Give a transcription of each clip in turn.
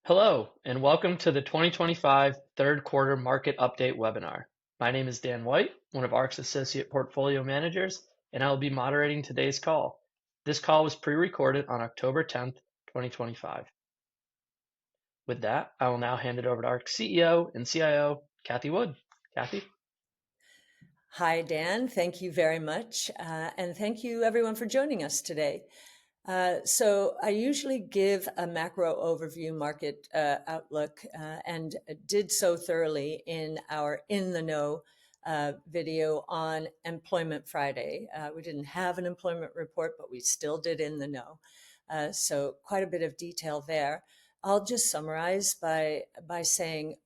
Hello, and welcome to the 2025 third quarter market update webinar. My name is Dan White, one of ARK's associate portfolio managers, and I will be moderating today's call. This call was pre-recorded on October 10th, 2025. With that, I will now hand it over to ARK CEO and CIO, Kathy Wood. Kathy? Hi, Dan. Thank you very much. And thank you, everyone, for joining us today. So I usually give a macro overview market outlook and did so thoroughly in our In the Know video on Employment Friday. We didn't have an employment report, but we still did In the Know. So quite a bit of detail there. I'll just summarize by saying,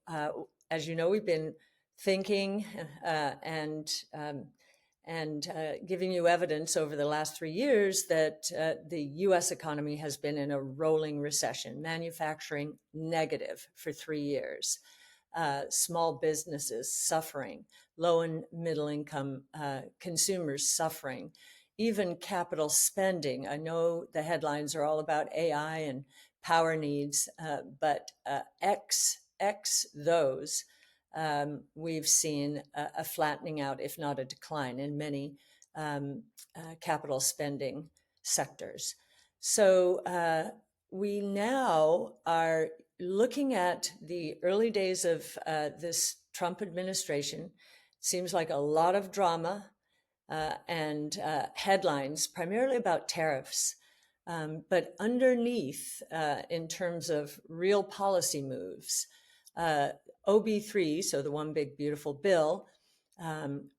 as you know, we've been thinking and giving you evidence over the last 3 years that the U.S. economy has been in a rolling recession, manufacturing negative for 3 years, small businesses suffering, low and middle income consumers suffering, even capital spending. I know the headlines are all about AI and power needs, but X those, we've seen a flattening out, if not a decline, in many capital spending sectors. So we now are looking at the early days of this Trump administration. Seems like a lot of drama and headlines, primarily about tariffs. But underneath, in terms of real policy moves, OB3, so the One Big Beautiful Bill,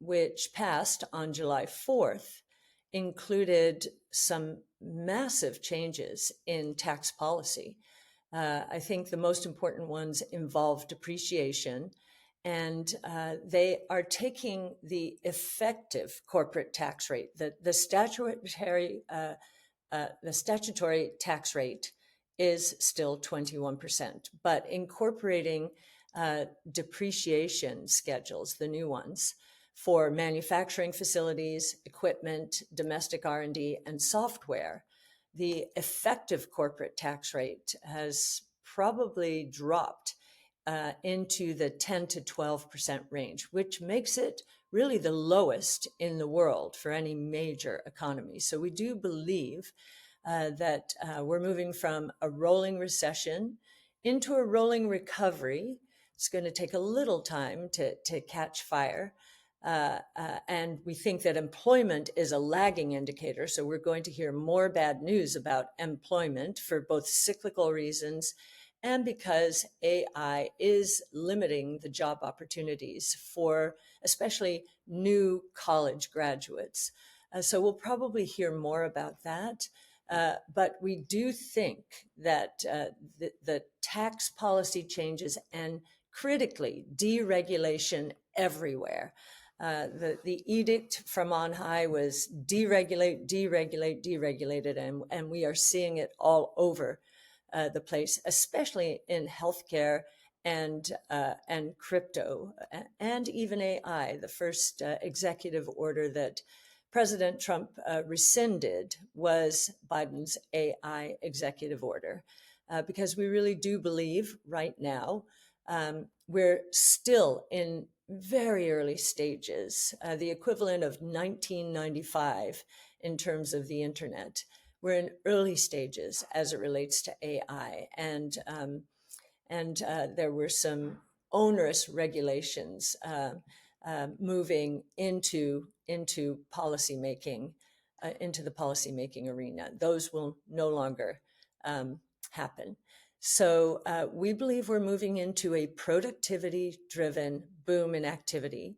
which passed on July 4th, included some massive changes in tax policy. I think the most important ones involve depreciation, and they are taking the effective corporate tax rate, the statutory tax rate is still 21%, but incorporating depreciation schedules, the new ones, for manufacturing facilities, equipment, domestic R&D, and software, the effective corporate tax rate has probably dropped into the 10 to 12% range, which makes it really the lowest in the world for any major economy. So we do believe that we're moving from a rolling recession into a rolling recovery. It's going to take a little time to catch fire. And we think that employment is a lagging indicator. So we're going to hear more bad news about employment for both cyclical reasons and because AI is limiting the job opportunities for especially new college graduates. So we'll probably hear more about that. But we do think that the tax policy changes and critically deregulation everywhere. The edict from on high was deregulate, deregulate, deregulated, and we are seeing it all over the place, especially in healthcare and crypto and even AI. The first executive order that President Trump rescinded was Biden's AI executive order, because we really do believe right now we're still in very early stages, the equivalent of 1995 in terms of the internet. We're in early stages as it relates to AI, and there were some onerous regulations moving into policymaking, into the policymaking arena. Those will no longer happen. So we believe we're moving into a productivity-driven boom in activity.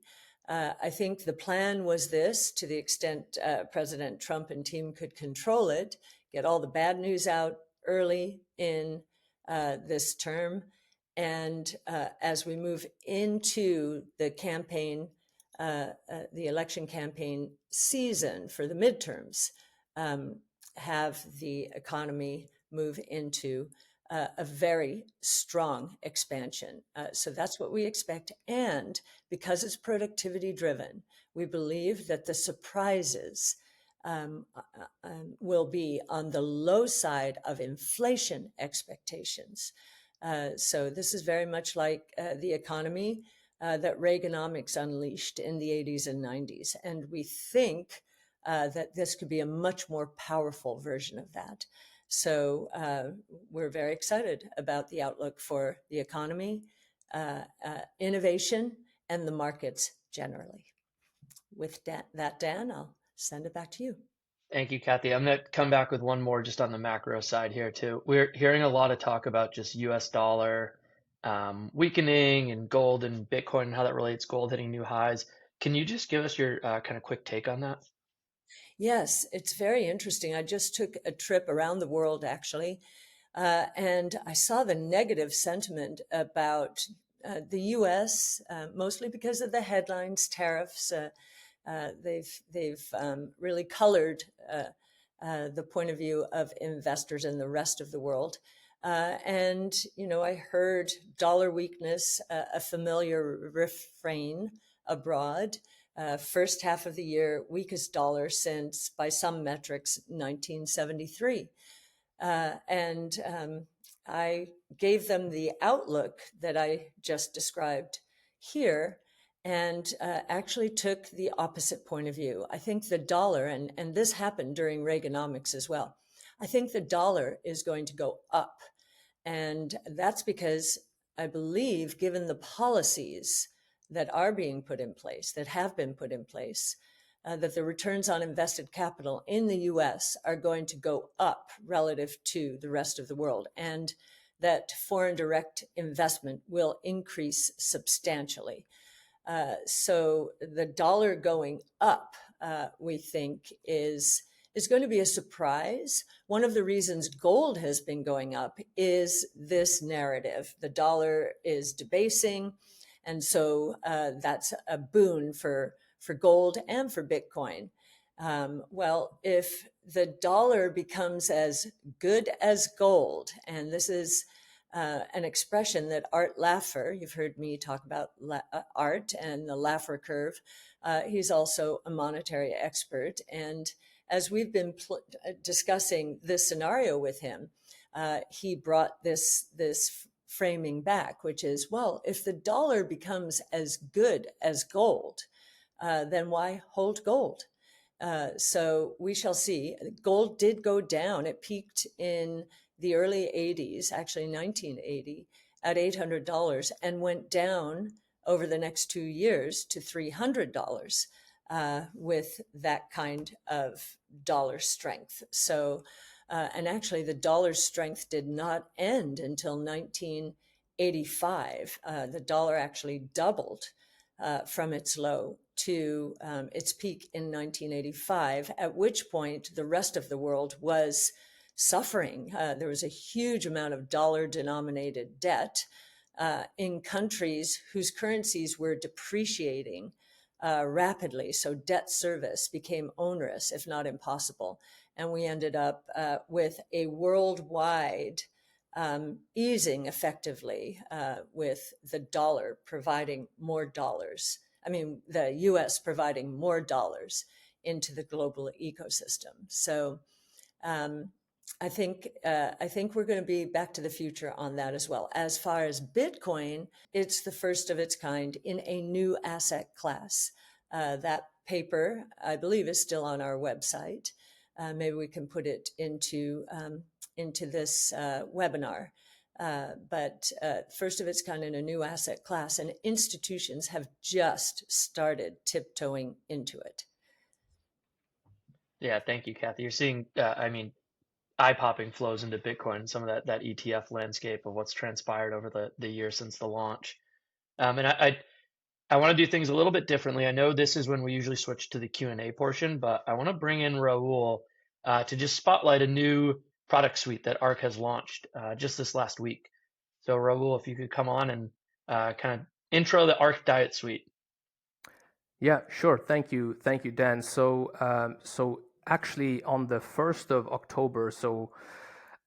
I think the plan was this, to the extent President Trump and team could control it, get all the bad news out early in this term. And as we move into the campaign, the election campaign season for the midterms, have the economy move into a very strong expansion. So that's what we expect. And because it's productivity driven, we believe that the surprises will be on the low side of inflation expectations. So this is very much like the economy that Reaganomics unleashed in the 80s and 90s. And we think that this could be a much more powerful version of that. So we're very excited about the outlook for the economy, innovation, and the markets generally. With that, Dan, I'll send it back to you. Thank you, Kathy. I'm going to come back with one more just on the macro side here too. We're hearing a lot of talk about just US dollar weakening and gold and Bitcoin and how that relates, gold hitting new highs. Can you just give us your kind of quick take on that? Yes, it's very interesting. I just took a trip around the world, actually, and I saw the negative sentiment about the U.S., mostly because of the headlines, tariffs. They've really colored the point of view of investors in the rest of the world. And I heard dollar weakness, a familiar refrain abroad. First half of the year, weakest dollar since, by some metrics, 1973. And I gave them the outlook that I just described here, and actually took the opposite point of view. I think the dollar, and this happened during Reaganomics as well, I think the dollar is going to go up. And that's because I believe, given the policies that are being put in place, that have been put in place, that the returns on invested capital in the US are going to go up relative to the rest of the world, and that foreign direct investment will increase substantially. So the dollar going up, we think, is going to be a surprise. One of the reasons gold has been going up is this narrative. The dollar is debasing, and so that's a boon for gold and for Bitcoin. Well, if the dollar becomes as good as gold, and this is an expression that Art Laffer, you've heard me talk about Art and the Laffer curve. He's also a monetary expert. And as we've been discussing this scenario with him, he brought this framing back, which is, well, if the dollar becomes as good as gold, then why hold gold? So we shall see. Gold did go down. It peaked in the early 80s, actually 1980, at $800, and went down over the next 2 years to $300 with that kind of dollar strength. So, and actually the dollar strength did not end until 1985. The dollar actually doubled from its low to its peak in 1985, at which point the rest of the world was suffering. There was a huge amount of dollar-denominated debt in countries whose currencies were depreciating rapidly. So debt service became onerous, if not impossible. And we ended up with a worldwide easing effectively with the dollar providing more dollars. I mean, the US providing more dollars into the global ecosystem. So I think we're going to be back to the future on that as well. As far as Bitcoin, it's the first of its kind in a new asset class. That paper, I believe, is still on our website. Maybe we can put it into this webinar. But first of its kind in a new asset class, and institutions have just started tiptoeing into it. Yeah, thank you, Kathy. You're seeing, I mean, eye-popping flows into Bitcoin, some of that ETF landscape of what's transpired over the year since the launch. And I want to do things a little bit differently. I know this is when we usually switch to the Q&A portion, but I want to bring in Raul to just spotlight a new product suite that ARK has launched just this last week. So Raul, if you could come on and kind of intro the ARK Diet Suite. Yeah, sure. Thank you, Dan. So actually, on the 1st of October, so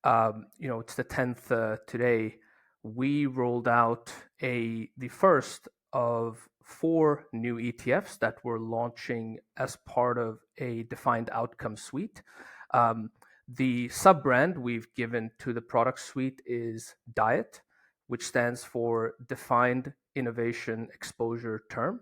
it's the 10th today, we rolled out the first of 4 new ETFs that we're launching as part of a defined outcome suite. The sub brand we've given to the product suite is Diet. which stands for Defined Innovation Exposure Term.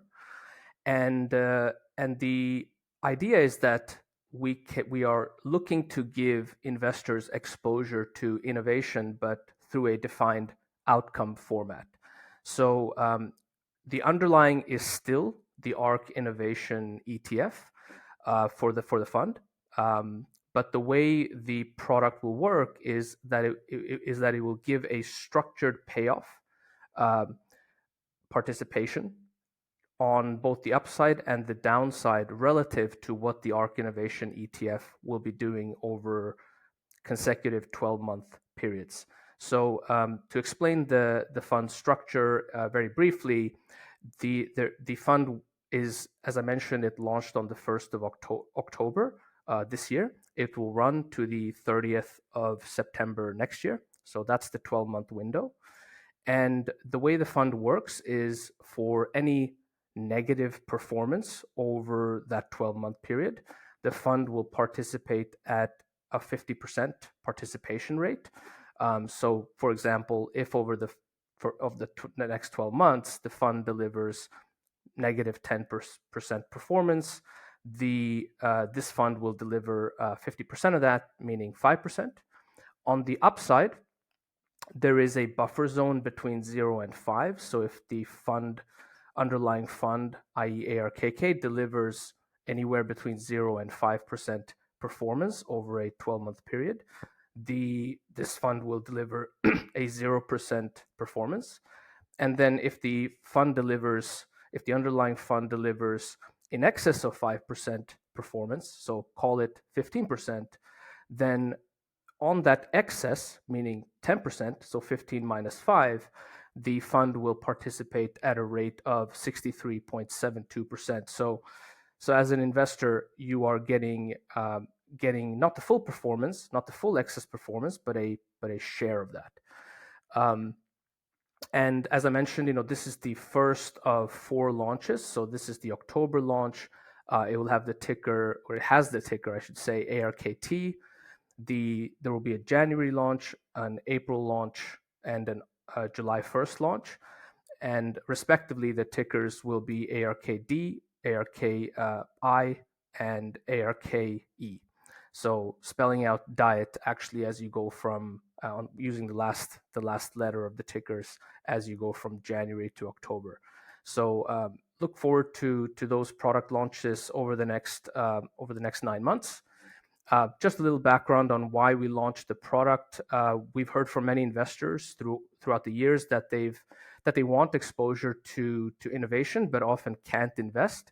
And the idea is that we are looking to give investors exposure to innovation, but through a defined outcome format. So the underlying is still the ARK Innovation ETF for the fund. But the way the product will work is that it will give a structured payoff participation on both the upside and the downside relative to what the ARK Innovation ETF will be doing over consecutive 12-month periods. So to explain the fund structure very briefly, the fund is, as I mentioned, it launched on the 1st of October this year. It will run to the 30th of September next year. So that's the 12-month window. And the way the fund works is for any negative performance over that 12-month period, the fund will participate at a 50% participation rate. So, for example, if over the next 12 months, the fund delivers negative 10% performance, this fund will deliver 50% of that, meaning 5%. On the upside, there is a buffer zone between 0 and 5. So if the underlying fund, i.e. ARKK, delivers anywhere between 0 and 5% performance over a 12-month period, this fund will deliver a 0% performance. And then if the underlying fund delivers in excess of 5% performance, so call it 15%, then on that excess, meaning 10%, so 15 minus 5, the fund will participate at a rate of 63.72%. So as an investor, you are getting not the full performance, not the full excess performance, but a share of that. And as I mentioned, this is the first of 4 launches. So this is the October launch. It will have the ticker, or it has the ticker, I should say, ARKT. There will be a January launch, an April launch, and a July 1st launch. And respectively, the tickers will be ARKD, ARKI, and ARKE. So spelling out diet actually as you go from using the last letter of the tickers as you go from January to October. So look forward to those product launches over the next 9 months. Just a little background on why we launched the product. We've heard from many investors throughout the years that they want exposure to innovation, but often can't invest.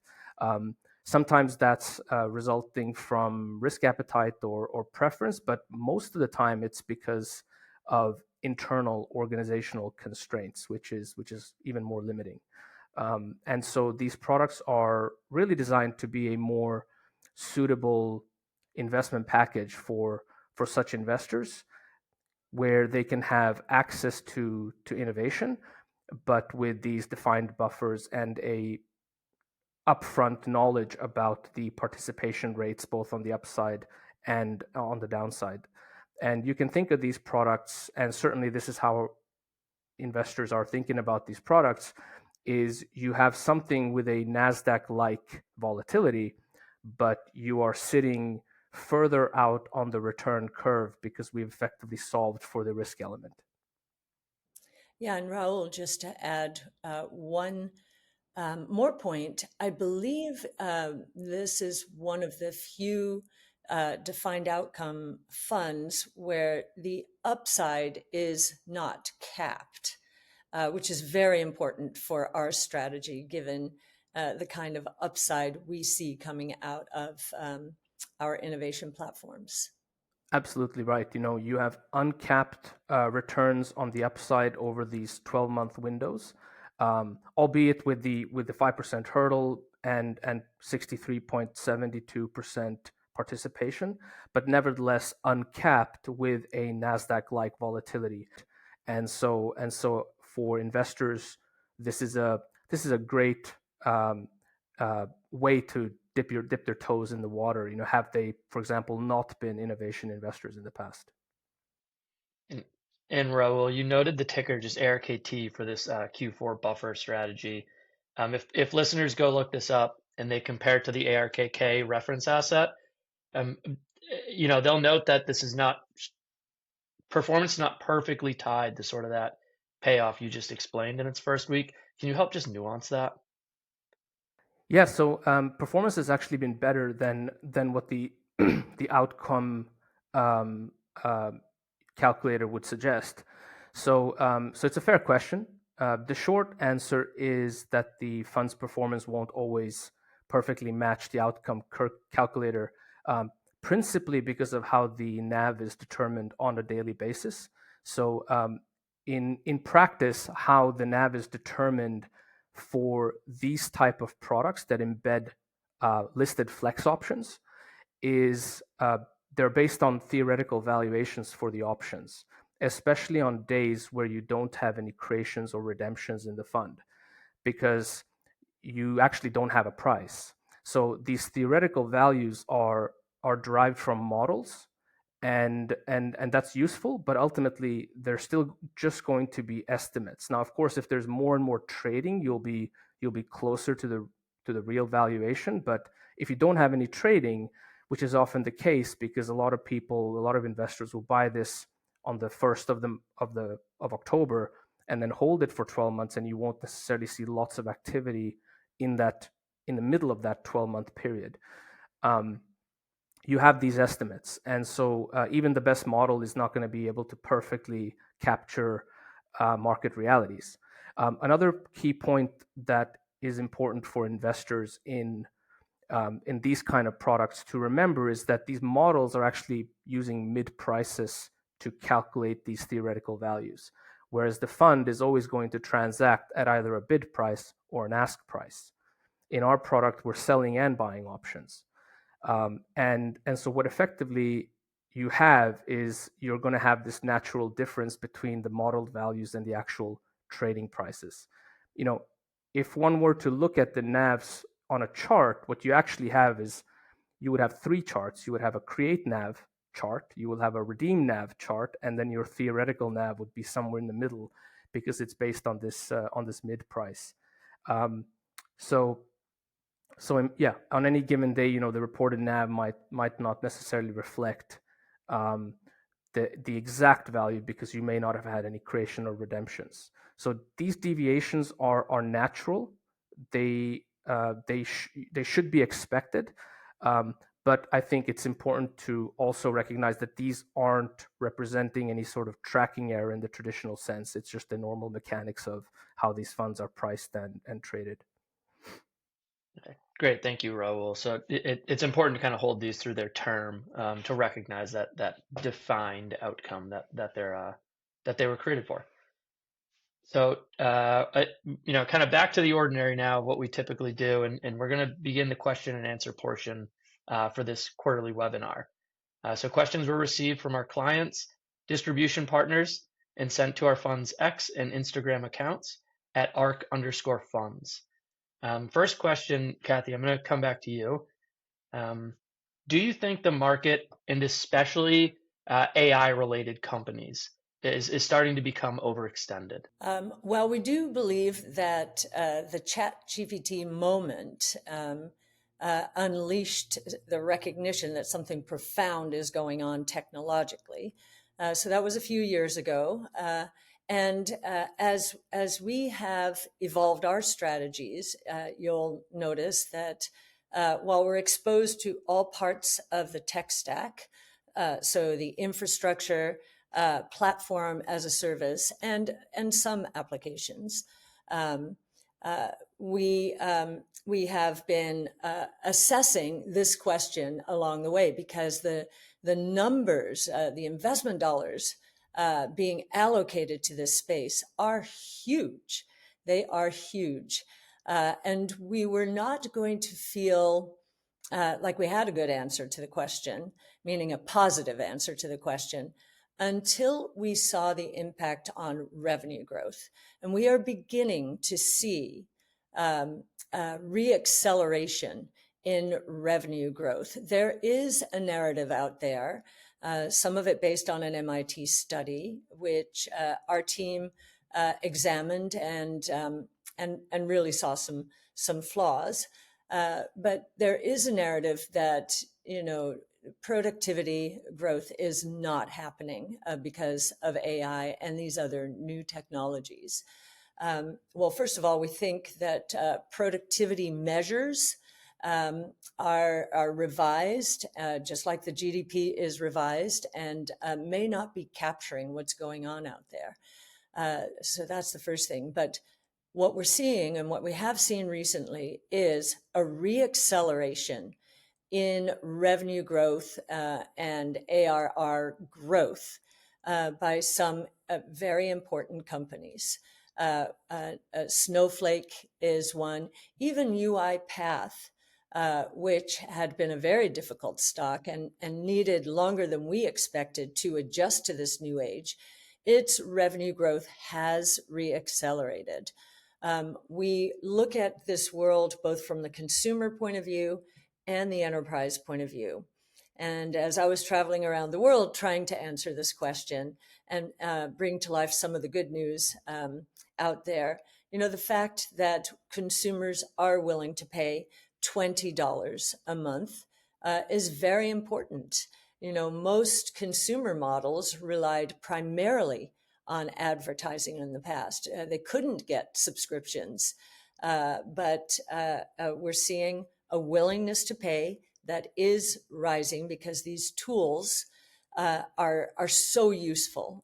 Sometimes that's resulting from risk appetite or preference, but most of the time it's because of internal organizational constraints, which is even more limiting. And so these products are really designed to be a more suitable investment package for such investors, where they can have access to innovation, but with these defined buffers and a upfront knowledge about the participation rates, both on the upside and on the downside. And you can think of these products, and certainly this is how investors are thinking about these products, is you have something with a NASDAQ-like volatility, but you are sitting further out on the return curve because we've effectively solved for the risk element. Yeah, and Raul, just to add one more point, I believe this is one of the few defined outcome funds where the upside is not capped, which is very important for our strategy, given the kind of upside we see coming out of our innovation platforms. Absolutely right. You have uncapped returns on the upside over these 12-month windows, albeit with the 5% hurdle and 63.72% participation, but nevertheless uncapped with a NASDAQ-like volatility. And so for investors, this is a great way to dip their toes in the water. Have they, for example, not been innovation investors in the past? And Raul, you noted the ticker just ARKT for this Q4 buffer strategy. If listeners go look this up and they compare it to the ARKK reference asset, they'll note that this is not performance not perfectly tied to sort of that payoff you just explained in its first week. Can you help just nuance that? Yeah, so performance has actually been better than what the the outcome um, uh, calculator would suggest. So it's a fair question. The short answer is that the fund's performance won't always perfectly match the outcome calculator, um, principally because of how the NAV is determined on a daily basis. So in practice, how the NAV is determined for these type of products that embed listed flex options is they're based on theoretical valuations for the options, especially on days where you don't have any creations or redemptions in the fund, because you actually don't have a price. So these theoretical values are derived from models, and that's useful, but ultimately they're still just going to be estimates. Now, of course, if there's more and more trading, you'll be closer to the real valuation. But if you don't have any trading, which is often the case, because a lot of investors will buy this on the first of October and then hold it for 12 months, and you won't necessarily see lots of activity in the middle of that 12-month period. You have these estimates, and so even the best model is not going to be able to perfectly capture market realities. Another key point that is important for investors in these kind of products to remember is that these models are actually using mid prices to calculate these theoretical values, whereas the fund is always going to transact at either a bid price or an ask price. In our product, we're selling and buying options. And so what effectively you have is you're going to have this natural difference between the modeled values and the actual trading prices. You know, if one were to look at the NAVs on a chart, what you actually have is you would have three charts. You would have a create NAV chart, you will have a redeem NAV chart, and then your theoretical NAV would be somewhere in the middle because it's based on this mid price. Um, so yeah, on any given day, the reported NAV might not necessarily reflect um, the exact value because you may not have had any creation or redemptions. So these deviations are natural. They should be expected, but I think it's important to also recognize that these aren't representing any sort of tracking error in the traditional sense. It's just the normal mechanics of how these funds are priced and traded. Okay, great. Thank you, Raul. So it's important to kind of hold these through their term to recognize that defined outcome that they were created for. So, kind of back to the ordinary now, what we typically do, and we're going to begin the question and answer portion for this quarterly webinar. So questions were received from our clients, distribution partners, and sent to our fund's X and Instagram accounts at ARK_funds. First question, Kathy, I'm going to come back to you. Do you think the market, and especially AI-related companies, is starting to become overextended? Well, we do believe that the ChatGPT moment unleashed the recognition that something profound is going on technologically. So that was a few years ago. And as we have evolved our strategies, you'll notice that while we're exposed to all parts of the tech stack, so the infrastructure, platform as a service, and some applications, um, we have been assessing this question along the way because the numbers, the investment dollars being allocated to this space are huge. They are huge. And we were not going to feel like we had a good answer to the question, meaning a positive answer to the question, until we saw the impact on revenue growth. And we are beginning to see reacceleration in revenue growth. There is a narrative out there some of it based on an MIT study, which our team examined and really saw some flaws. But there is a narrative that, productivity growth is not happening because of AI and these other new technologies. Well, first of all, we think that productivity measures are revised, just like the GDP is revised, and may not be capturing what's going on out there. So that's the first thing. But what we're seeing and what we have seen recently is a reacceleration in revenue growth and ARR growth by some very important companies. Snowflake is one. Even UiPath, which had been a very difficult stock and needed longer than we expected to adjust to this new age, its revenue growth has reaccelerated. We look at this world both from the consumer point of view and the enterprise point of view. And as I was traveling around the world trying to answer this question and bring to life some of the good news out there, the fact that consumers are willing to pay $20 a month is very important. Most consumer models relied primarily on advertising in the past. They couldn't get subscriptions, but we're seeing a willingness to pay that is rising because these tools are so useful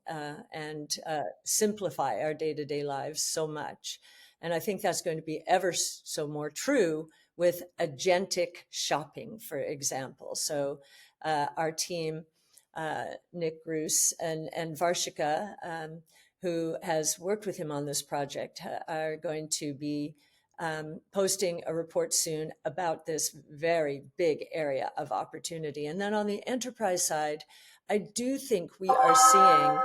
and simplify our day-to-day lives so much. And I think that's going to be ever so more true with agentic shopping, for example. So our team, Nick Bruce and Varshika, who has worked with him on this project, are going to be posting a report soon about this very big area of opportunity. And then on the enterprise side, I do think we are seeing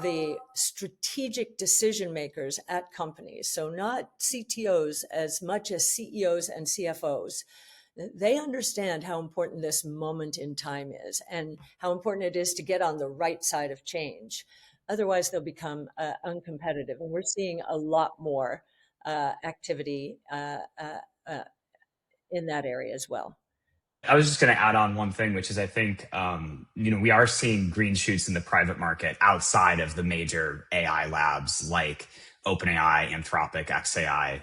the strategic decision makers at companies, so not CTOs as much as CEOs and CFOs. They understand how important this moment in time is and how important it is to get on the right side of change. Otherwise, they'll become uncompetitive. And we're seeing a lot more activity in that area as well. I was just going to add on one thing, which is I think, we are seeing green shoots in the private market outside of the major AI labs like OpenAI, Anthropic, XAI,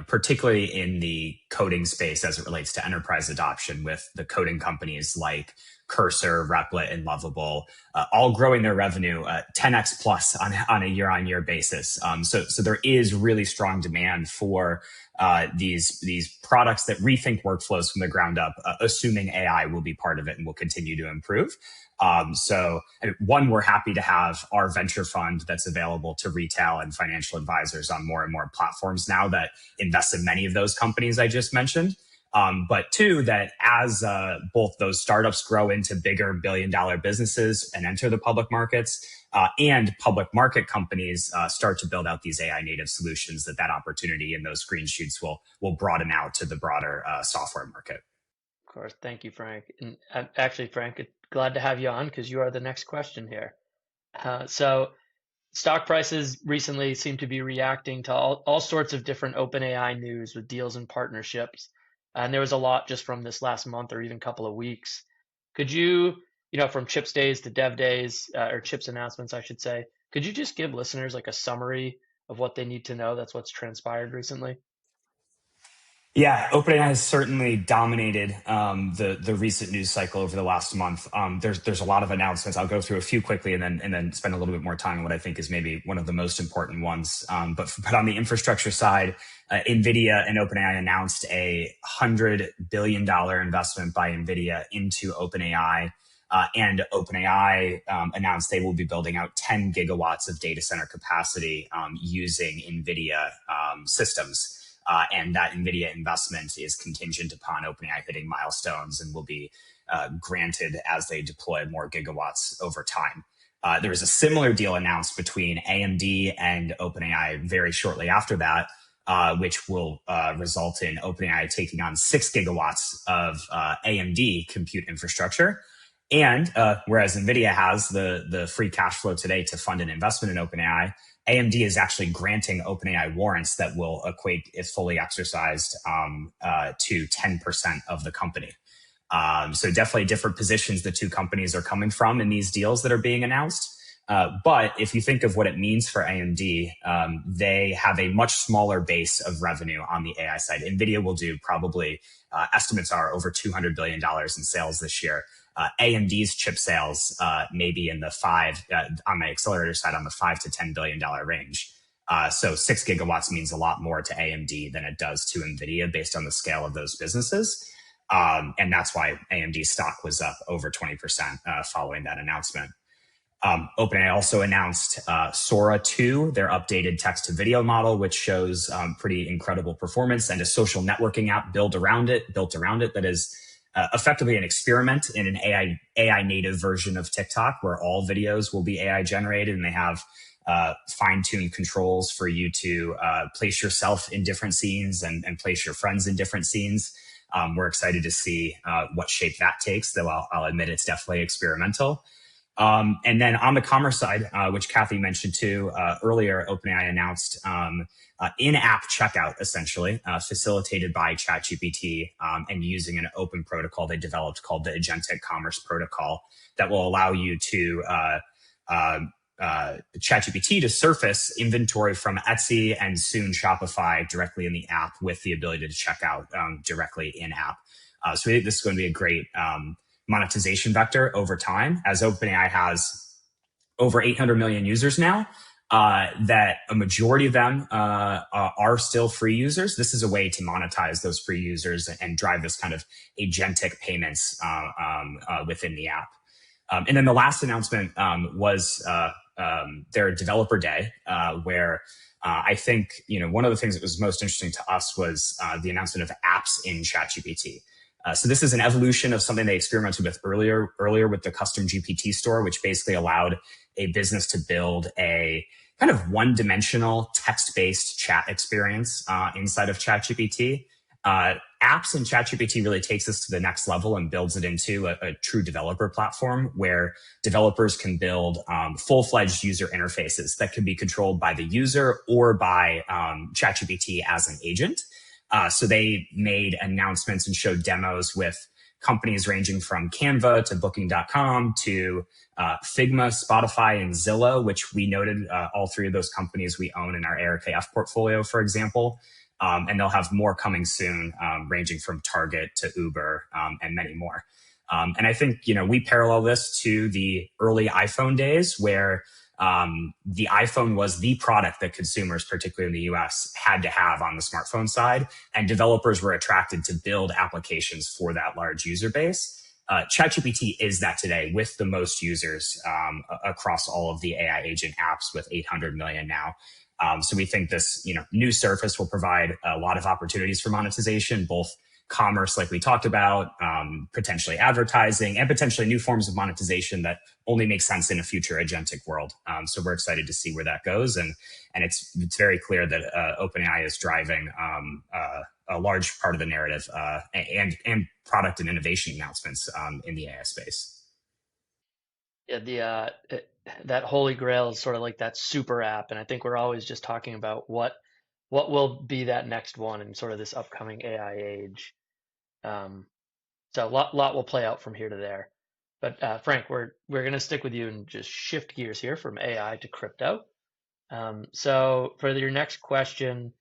particularly in the coding space as it relates to enterprise adoption with the coding companies like Cursor, Replit, and Lovable, all growing their revenue 10x plus on a year-on-year basis. So there is really strong demand for these products that rethink workflows from the ground up, assuming AI will be part of it and will continue to improve. One, we're happy to have our venture fund that's available to retail and financial advisors on more and more platforms now that invest in many of those companies I just mentioned. But two, that as both those startups grow into bigger billion-dollar businesses and enter the public markets, and public market companies start to build out these AI-native solutions, that opportunity and those green shoots will broaden out to the broader software market. Of course. Thank you, Frank. And actually, Frank, glad to have you on because you are the next question here. So stock prices recently seem to be reacting to all sorts of different OpenAI news with deals and partnerships. And there was a lot just from this last month or even couple of weeks. Could you, from Chips Days to Dev Days, or Chips announcements, I should say, could you just give listeners like a summary of what they need to know? That's what's transpired recently. Yeah, OpenAI has certainly dominated the recent news cycle over the last month. There's a lot of announcements. I'll go through a few quickly and then spend a little bit more time on what I think is maybe one of the most important ones. But on the infrastructure side, NVIDIA and OpenAI announced a $100 billion investment by NVIDIA into OpenAI. And OpenAI announced they will be building out 10 gigawatts of data center capacity using NVIDIA systems. And that NVIDIA investment is contingent upon OpenAI hitting milestones and will be granted as they deploy more gigawatts over time. There was a similar deal announced between AMD and OpenAI very shortly after that, which will result in OpenAI taking on 6 gigawatts of AMD compute infrastructure. And whereas NVIDIA has the free cash flow today to fund an investment in OpenAI, AMD is actually granting OpenAI warrants that will equate, if fully exercised, to 10% of the company. So definitely different positions the two companies are coming from in these deals that are being announced. But if you think of what it means for AMD, they have a much smaller base of revenue on the AI side. NVIDIA will do probably, estimates are over $200 billion in sales this year. AMD's chip sales may be in the on the accelerator side, on the $5 to $10 billion range. So 6 gigawatts means a lot more to AMD than it does to NVIDIA based on the scale of those businesses. And that's why AMD stock was up over 20% following that announcement. OpenAI also announced Sora 2, their updated text-to-video model, which shows pretty incredible performance, and a social networking app built around it that is effectively an experiment in an AI native version of TikTok, where all videos will be AI generated, and they have fine-tuned controls for you to place yourself in different scenes and place your friends in different scenes. We're excited to see what shape that takes, though I'll admit it's definitely experimental. And then on the commerce side, which Kathy mentioned too earlier, OpenAI announced in-app checkout, essentially facilitated by ChatGPT and using an open protocol they developed called the Agentic Commerce Protocol that will allow you to ChatGPT to surface inventory from Etsy and soon Shopify directly in the app with the ability to check out directly in-app. So we think this is going to be a great monetization vector over time, as OpenAI has over 800 million users now, that a majority of them are still free users. This is a way to monetize those free users and drive this kind of agentic payments within the app. And then the last announcement was their developer day, where I think one of the things that was most interesting to us was the announcement of apps in ChatGPT. So this is an evolution of something they experimented with earlier with the custom GPT store, which basically allowed a business to build a kind of one-dimensional text-based chat experience inside of ChatGPT. Apps in ChatGPT really takes this to the next level and builds it into a true developer platform where developers can build full-fledged user interfaces that can be controlled by the user or by ChatGPT as an agent. So they made announcements and showed demos with companies ranging from Canva to Booking.com to Figma, Spotify, and Zillow, which we noted all three of those companies we own in our ARKF portfolio, for example. And they'll have more coming soon, ranging from Target to Uber and many more. And I think, we parallel this to the early iPhone days where the iPhone was the product that consumers, particularly in the US, had to have on the smartphone side, and developers were attracted to build applications for that large user base. ChatGPT is that today with the most users across all of the AI agent apps with 800 million now. So we think this new surface will provide a lot of opportunities for monetization, both commerce, like we talked about, potentially advertising, and potentially new forms of monetization that only make sense in a future agentic world. So we're excited to see where that goes, and it's very clear that OpenAI is driving a large part of the narrative and product and innovation announcements in the AI space. Yeah, that holy grail is sort of like that super app, and I think we're always just talking about what will be that next one in sort of this upcoming AI age. So a lot will play out from here to there. But Frank, we're going to stick with you and just shift gears here from AI to crypto. So for your next question,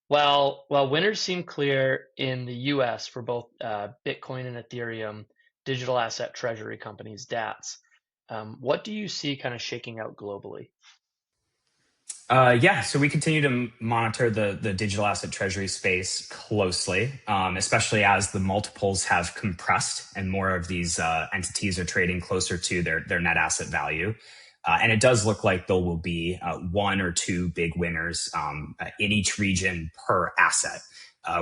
while winners seem clear in the US for both Bitcoin and Ethereum, digital asset treasury companies, DATs, what do you see kind of shaking out globally? So we continue to monitor the digital asset treasury space closely, especially as the multiples have compressed and more of these entities are trading closer to their net asset value. And it does look like there will be one or two big winners in each region per asset,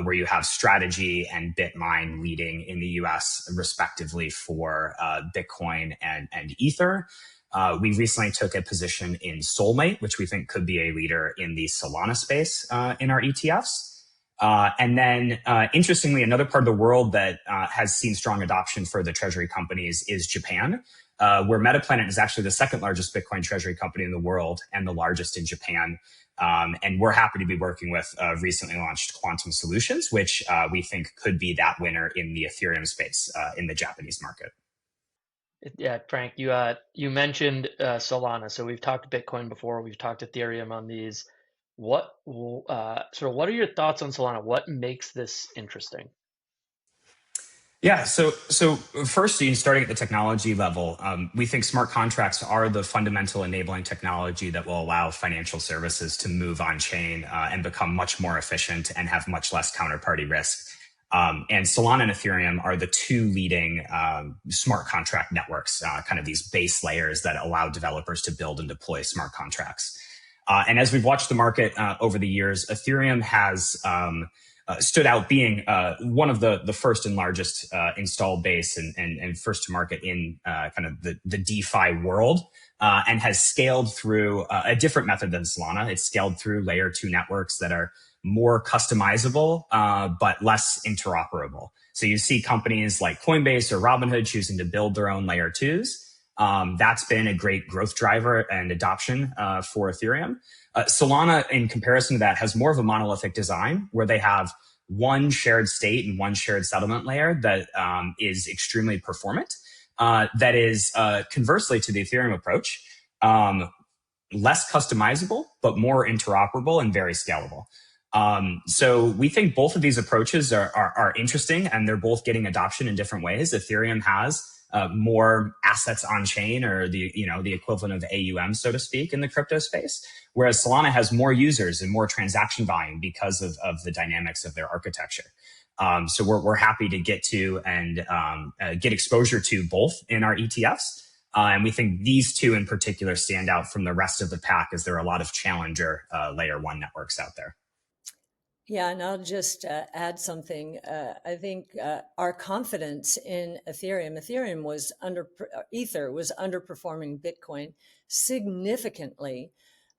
where you have Strategy and BitMine leading in the US, respectively, for Bitcoin and Ether. We recently took a position in Soulmate, which we think could be a leader in the Solana space in our ETFs. And then, interestingly, another part of the world that has seen strong adoption for the treasury companies is Japan, where Metaplanet is actually the second largest Bitcoin treasury company in the world and the largest in Japan. And we're happy to be working with recently launched Quantum Solutions, which we think could be that winner in the Ethereum space in the Japanese market. Yeah, Frank, you mentioned Solana. So we've talked Bitcoin before, we've talked Ethereum on these. What what are your thoughts on Solana? What makes this interesting? Yeah, so first, starting at the technology level, we think smart contracts are the fundamental enabling technology that will allow financial services to move on chain and become much more efficient and have much less counterparty risk. And Solana and Ethereum are the two leading smart contract networks, kind of these base layers that allow developers to build and deploy smart contracts. And as we've watched the market over the years, Ethereum has stood out being one of the first and largest installed base and first to market in kind of the DeFi world, and has scaled through a different method than Solana. It's scaled through layer 2 networks that are more customizable, but less interoperable. So you see companies like Coinbase or Robinhood choosing to build their own layer 2s. That's been a great growth driver and adoption for Ethereum. Solana, in comparison to that, has more of a monolithic design where they have one shared state and one shared settlement layer that is extremely performant. That is conversely to the Ethereum approach, less customizable, but more interoperable and very scalable. So we think both of these approaches are interesting, and they're both getting adoption in different ways. Ethereum has more assets on chain, or the equivalent of AUM, so to speak, in the crypto space, whereas Solana has more users and more transaction volume because of the dynamics of their architecture. So we're happy to get to and get exposure to both in our ETFs. And we think these two in particular stand out from the rest of the pack, as there are a lot of challenger layer 1 networks out there. Yeah, and I'll just add something. I think our confidence in Ethereum Ether was underperforming Bitcoin significantly.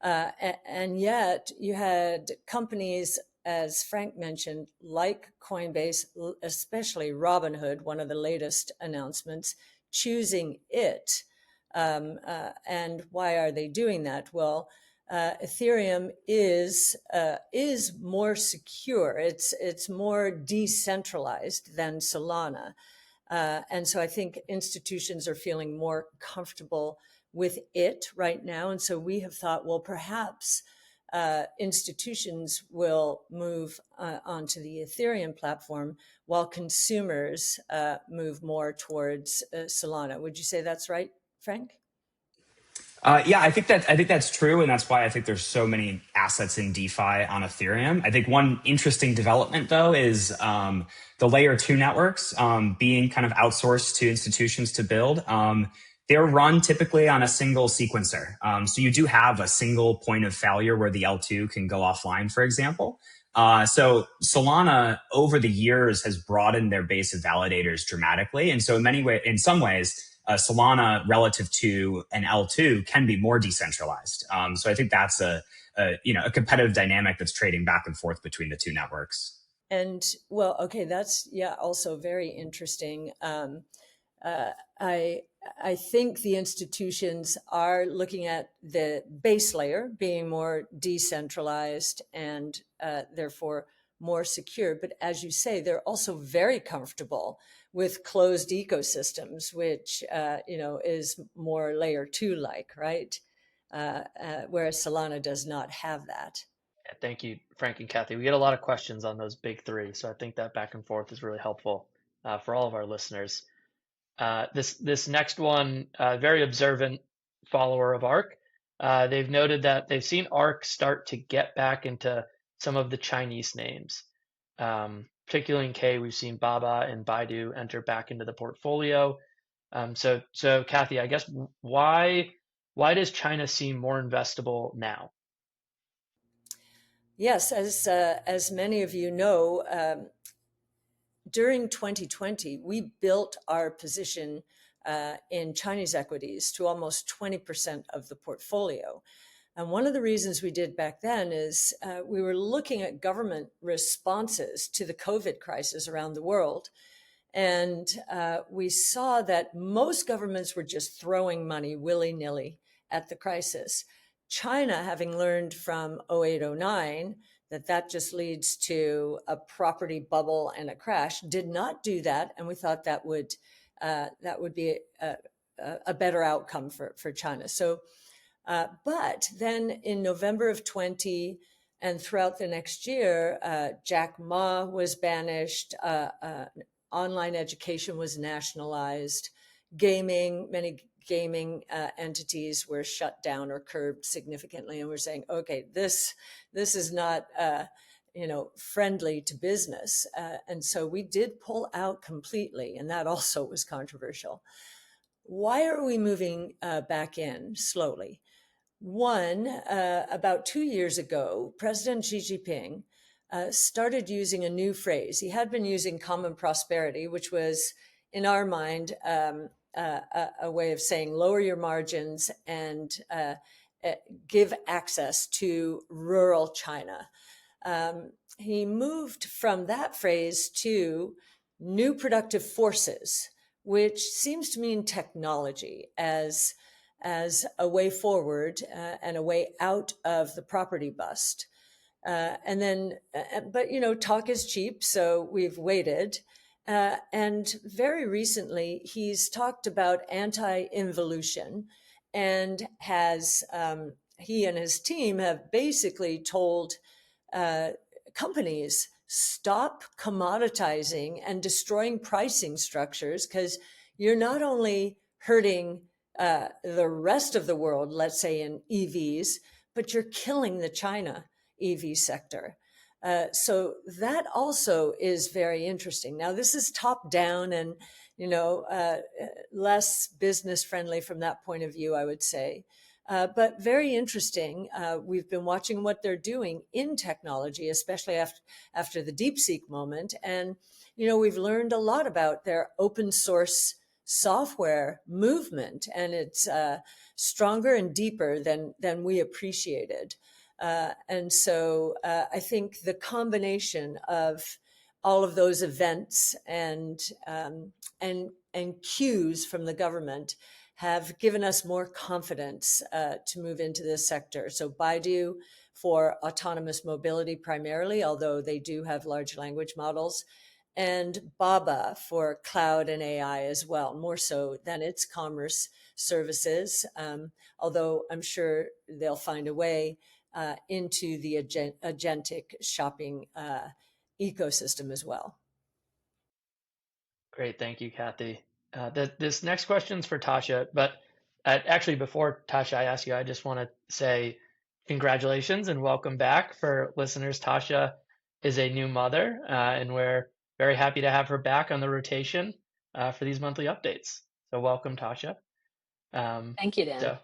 And yet you had companies, as Frank mentioned, like Coinbase, especially Robinhood, one of the latest announcements, choosing it. And why are they doing that? Well, Ethereum is more secure. It's more decentralized than Solana, and so I think institutions are feeling more comfortable with it right now. And so we have thought, well, perhaps institutions will move onto the Ethereum platform while consumers move more towards Solana. Would you say that's right, Frank? Yeah, I think that's true, and that's why I think there's so many assets in DeFi on Ethereum. I think one interesting development, though, is the layer 2 networks being kind of outsourced to institutions to build. They're run typically on a single sequencer, so you do have a single point of failure where the L2 can go offline, for example. So Solana over the years has broadened their base of validators dramatically, and so in some ways. Solana relative to an L2 can be more decentralized. So I think that's a competitive dynamic that's trading back and forth between the two networks. And well, okay, that's also very interesting. I think the institutions are looking at the base layer being more decentralized and therefore more secure. But as you say, they're also very comfortable with closed ecosystems, which is more layer 2 like, right? Whereas Solana does not have that. Yeah, thank you, Frank and Kathy. We get a lot of questions on those big three, so I think that back and forth is really helpful for all of our listeners. This next one, very observant follower of ARK, they've noted that they've seen ARK start to get back into some of the Chinese names. Particularly in K, we've seen Baba and Baidu enter back into the portfolio. So Kathy, I guess why does China seem more investable now? Yes, as many of you know, during 2020, we built our position in Chinese equities to almost 20% of the portfolio. And one of the reasons we did back then is we were looking at government responses to the COVID crisis around the world. And we saw that most governments were just throwing money willy-nilly at the crisis. China, having learned from 0809 that just leads to a property bubble and a crash, did not do that. And we thought that would be a better outcome for China. So, but then in November of 20 and throughout the next year, Jack Ma was banished. Online education was nationalized. Many gaming entities were shut down or curbed significantly, and we're saying, okay, this is not friendly to business, and so we did pull out completely, and that also was controversial. Why are we moving back in slowly? One, about 2 years ago, President Xi Jinping started using a new phrase. He had been using common prosperity, which was, in our mind, a way of saying lower your margins and give access to rural China. He moved from that phrase to new productive forces, which seems to mean technology as a way forward and a way out of the property bust. And then, but talk is cheap, so we've waited. And very recently, he's talked about anti-involution, and he and his team have basically told companies, stop commoditizing and destroying pricing structures, because you're not only hurting the rest of the world, let's say in EVs, but you're killing the China EV sector. So that also is very interesting. Now, this is top down and, less business friendly from that point of view, I would say. But very interesting. We've been watching what they're doing in technology, especially after the DeepSeek moment. And, we've learned a lot about their open source software movement, and it's stronger and deeper than we appreciated. And so I think the combination of all of those events and cues from the government have given us more confidence to move into this sector. So Baidu for autonomous mobility primarily, although they do have large language models, and Baba for cloud and AI as well, more so than its commerce services, although I'm sure they'll find a way into the agentic shopping ecosystem as well. Great, thank you, Kathy. This next question's for Tasha, but actually before Tasha, I ask you, I just want to say congratulations and welcome back. For listeners, Tasha is a new mother, and we're very happy to have her back on the rotation for these monthly updates. So welcome, Tasha. Thank you, Dan. So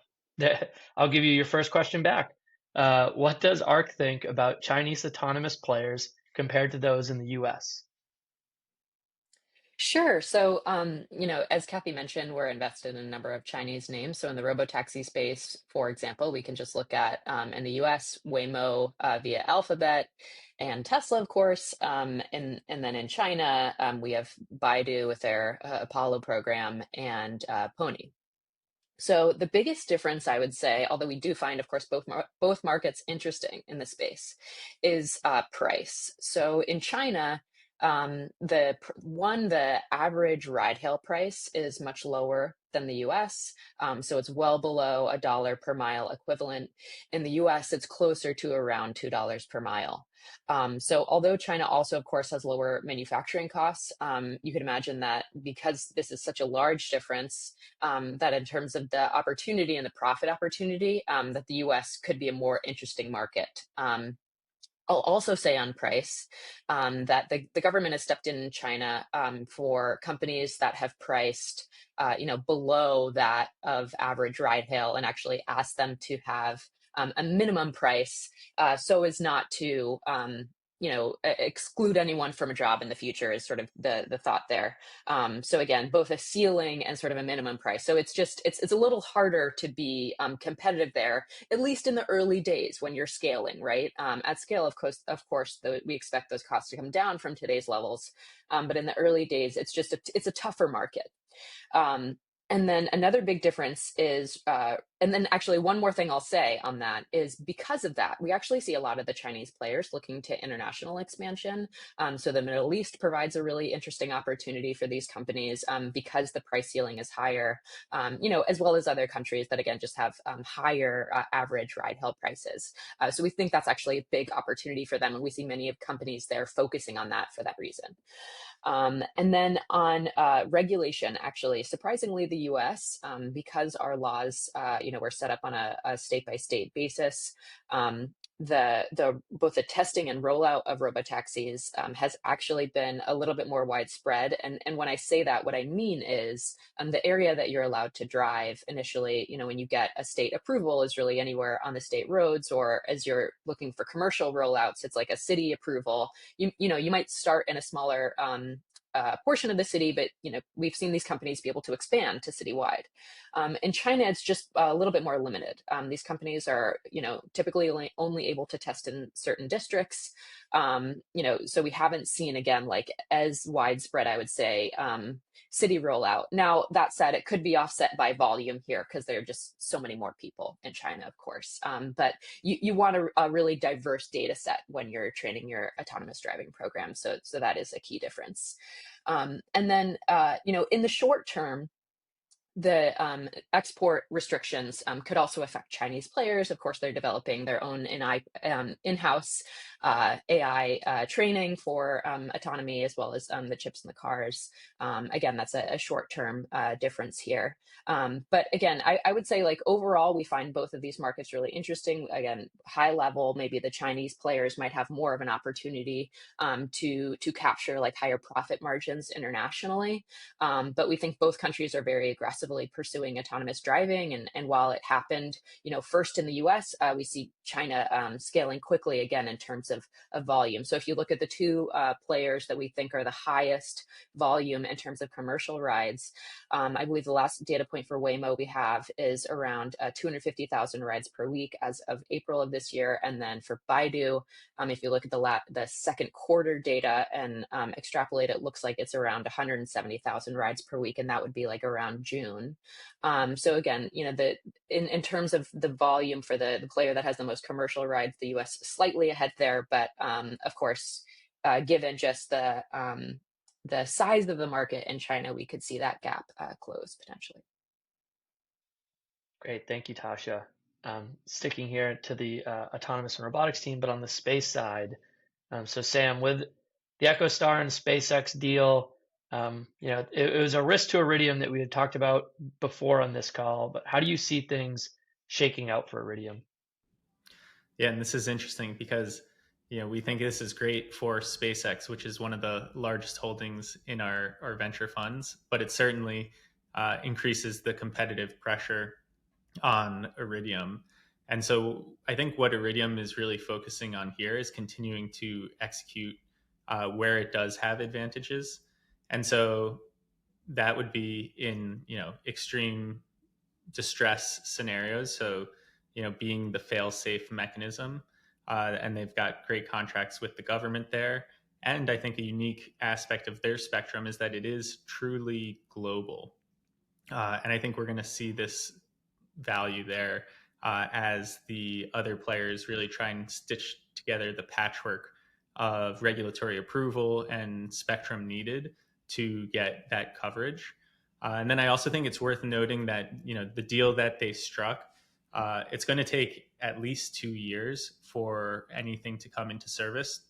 I'll give you your first question back. What does ARK think about Chinese autonomous players compared to those in the US? Sure. So, as Kathy mentioned, we're invested in a number of Chinese names. So in the robotaxi space, for example, we can just look at in the US, Waymo via Alphabet and Tesla, of course. And then in China, we have Baidu with their Apollo program and Pony. So the biggest difference, I would say, although we do find, of course, both markets interesting in this space, is price. So in China, the average ride hail price is much lower than the US. So it's well below $1 per mile equivalent. In the US, it's closer to around $2 per mile. So although China also, of course, has lower manufacturing costs, you can imagine that because this is such a large difference, that in terms of the opportunity and the profit opportunity, that the US could be a more interesting market. I'll also say on price that the government has stepped in China for companies that have priced, below that of average ride hail, and actually asked them to have a minimum price so as not to, exclude anyone from a job in the future is sort of the thought there. So again, both a ceiling and sort of a minimum price. So it's a little harder to be competitive there, at least in the early days when you're scaling, right? At scale, of course, we expect those costs to come down from today's levels, but in the early days, it's a tougher market. And then another big difference is, and then actually one more thing I'll say on that is because of that, we actually see a lot of the Chinese players looking to international expansion. So the Middle East provides a really interesting opportunity for these companies because the price ceiling is higher, as well as other countries that, again, just have higher average ride-hail prices. So we think that's actually a big opportunity for them. And we see many of companies there focusing on that for that reason. And then on regulation, actually, surprisingly, the U.S., because our laws, were set up on a state-by-state basis, both the testing and rollout of robotaxis has actually been a little bit more widespread. And when I say that, what I mean is the area that you're allowed to drive initially, when you get a state approval, is really anywhere on the state roads, or as you're looking for commercial rollouts, it's like a city approval. You might start in a smaller portion of the city, but we've seen these companies be able to expand to citywide. In China, it's just a little bit more limited. These companies are typically only able to test in certain districts. So we haven't seen, again, like as widespread, I would say, city rollout. Now, that said, it could be offset by volume here because there are just so many more people in China, of course. But you want a really diverse data set when you're training your autonomous driving program. So that is a key difference. And then, in the short term, the export restrictions could also affect Chinese players. Of course, they're developing their own in-house AI training for autonomy, as well as the chips in the cars. Again, that's a short-term difference here. But again, I would say, like, overall, we find both of these markets really interesting. Again, high level, maybe the Chinese players might have more of an opportunity to capture like higher profit margins internationally. But we think both countries are very aggressively pursuing autonomous driving. And while it happened, first in the US, we see China scaling quickly again in terms of volume. So if you look at the two players that we think are the highest volume in terms of commercial rides, I believe the last data point for Waymo we have is around 250,000 rides per week as of April of this year. And then for Baidu, if you look at the second quarter data and extrapolate, it looks like it's around 170,000 rides per week, and that would be like around June. So again, in terms of the volume for the player that has the most commercial rides, the US slightly ahead there, but of course, given just the size of the market in China, we could see that gap close potentially. Great, thank you, Tasha. Sticking here to the autonomous and robotics team, but on the space side, so Sam, with the EchoStar and SpaceX deal, it was a risk to Iridium that we had talked about before on this call, but how do you see things shaking out for Iridium? Yeah, and this is interesting because we think this is great for SpaceX, which is one of the largest holdings in our venture funds, but it certainly increases the competitive pressure on Iridium. And so I think what Iridium is really focusing on here is continuing to execute where it does have advantages. And so that would be in, extreme distress scenarios. So, being the fail-safe mechanism, and they've got great contracts with the government there. And I think a unique aspect of their spectrum is that it is truly global. And I think we're going to see this value there as the other players really try and stitch together the patchwork of regulatory approval and spectrum needed to get that coverage. And then I also think it's worth noting that, the deal that they struck, it's going to take at least 2 years for anything to come into service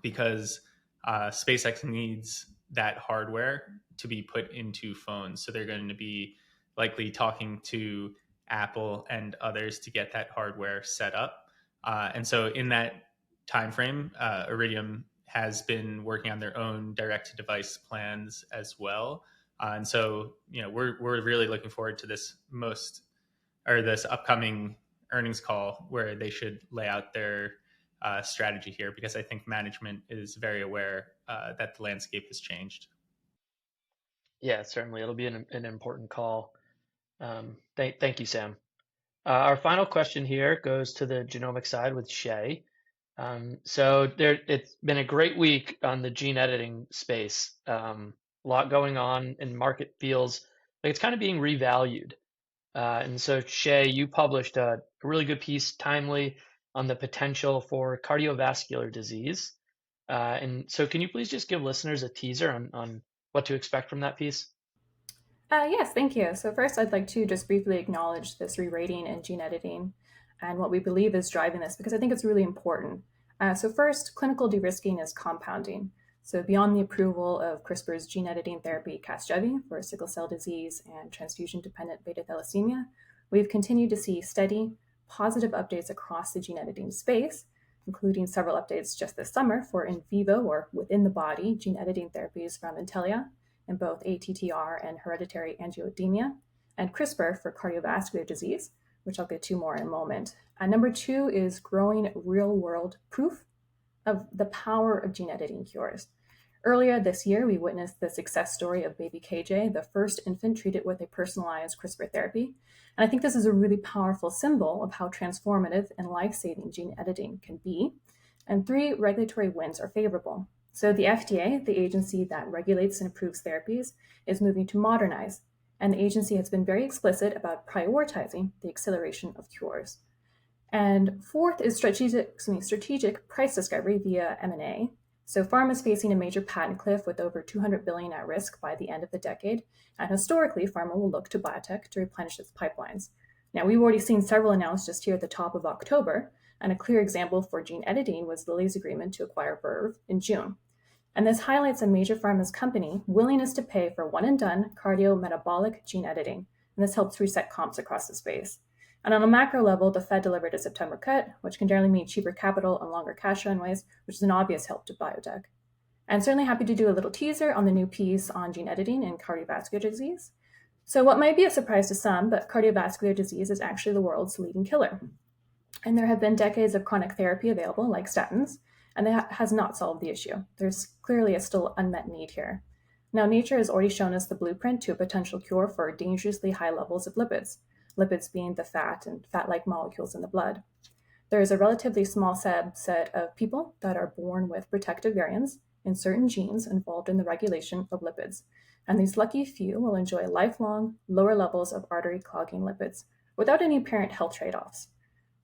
because SpaceX needs that hardware to be put into phones. So they're going to be likely talking to Apple and others to get that hardware set up. And so in that timeframe, Iridium has been working on their own direct-to-device plans as well. And so, we're really looking forward to this upcoming earnings call where they should lay out their strategy here, because I think management is very aware that the landscape has changed. Yeah, certainly. It'll be an important call. Thank you, Sam. Our final question here goes to the genomic side with Shea. It's been a great week on the gene editing space. A lot going on, and market feels like it's kind of being revalued. And so, Shea, you published a really good piece, timely, on the potential for cardiovascular disease. And so, can you please just give listeners a teaser on what to expect from that piece? Yes, thank you. So first, I'd like to just briefly acknowledge this re-rating in gene editing and what we believe is driving this, because I think it's really important. So first, clinical de-risking is compounding. So beyond the approval of CRISPR's gene editing therapy Casgevy for sickle cell disease and transfusion-dependent beta thalassemia, we've continued to see steady, positive updates across the gene editing space, including several updates just this summer for in vivo or within the body gene editing therapies from Intellia in both ATTR and hereditary angioedema, and CRISPR for cardiovascular disease, which I'll get to more in a moment. Number two is growing real-world proof of the power of gene editing cures. Earlier this year, we witnessed the success story of baby KJ, the first infant treated with a personalized CRISPR therapy. And I think this is a really powerful symbol of how transformative and life-saving gene editing can be. And three, regulatory wins are favorable. So the FDA, the agency that regulates and approves therapies, is moving to modernize, and the agency has been very explicit about prioritizing the acceleration of cures. And fourth is strategic price discovery via M&A. So pharma is facing a major patent cliff with over $200 billion at risk by the end of the decade, and historically, pharma will look to biotech to replenish its pipelines. Now, we've already seen several announced just here at the top of October, and a clear example for gene editing was Lilly's agreement to acquire Verve in June. And this highlights a major pharma's company willingness to pay for one-and-done cardiometabolic gene editing, and this helps reset comps across the space. And on a macro level, the Fed delivered a September cut, which can generally mean cheaper capital and longer cash runways, which is an obvious help to biotech. And certainly happy to do a little teaser on the new piece on gene editing and cardiovascular disease. So what might be a surprise to some, but cardiovascular disease is actually the world's leading killer. And there have been decades of chronic therapy available, like statins, and that has not solved the issue. There's clearly a still unmet need here. Now, nature has already shown us the blueprint to a potential cure for dangerously high levels of lipids being the fat and fat-like molecules in the blood. There is a relatively small subset of people that are born with protective variants in certain genes involved in the regulation of lipids, and these lucky few will enjoy lifelong lower levels of artery clogging lipids without any apparent health trade-offs.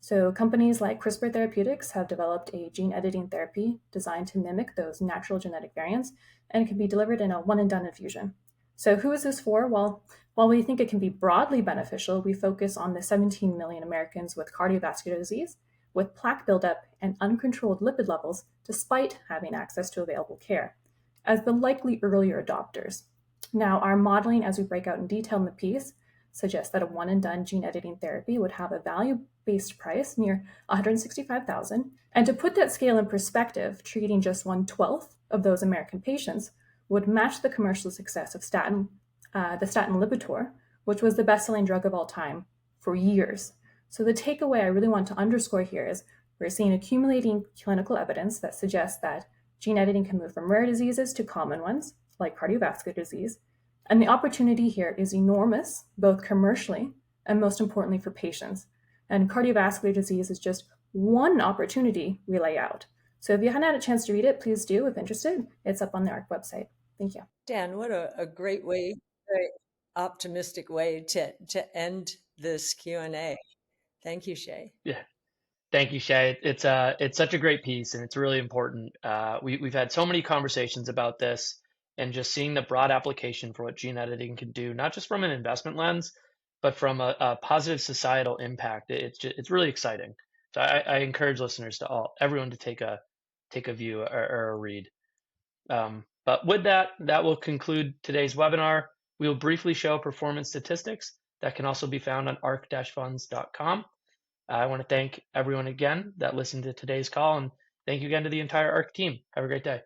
So companies like CRISPR Therapeutics have developed a gene editing therapy designed to mimic those natural genetic variants, and it can be delivered in a one-and-done infusion. So who is this for? Well, while we think it can be broadly beneficial, we focus on the 17 million Americans with cardiovascular disease, with plaque buildup and uncontrolled lipid levels, despite having access to available care, as the likely earlier adopters. Now, our modeling, as we break out in detail in the piece, suggests that a one-and-done gene editing therapy would have a value-based price near $165,000. And to put that scale in perspective, treating just 1/12 of those American patients would match the commercial success of the statin Lipitor, which was the best-selling drug of all time for years. So the takeaway I really want to underscore here is we're seeing accumulating clinical evidence that suggests that gene editing can move from rare diseases to common ones, like cardiovascular disease. And the opportunity here is enormous, both commercially and most importantly for patients. And cardiovascular disease is just one opportunity we lay out. So if you haven't had a chance to read it, please do if interested. It's up on the ARK website. Thank you. Dan, what a great way, very optimistic way to end this Q&A. Thank you, Shea. Yeah. Thank you, Shea. It's such a great piece, and it's really important. We've had so many conversations about this, and just seeing the broad application for what gene editing can do, not just from an investment lens, but from a positive societal impact. It's really exciting. So I encourage listeners everyone to take a view or a read. But with that will conclude today's webinar. We will briefly show performance statistics that can also be found on ark-funds.com. I want to thank everyone again that listened to today's call, and thank you again to the entire ARK team. Have a great day.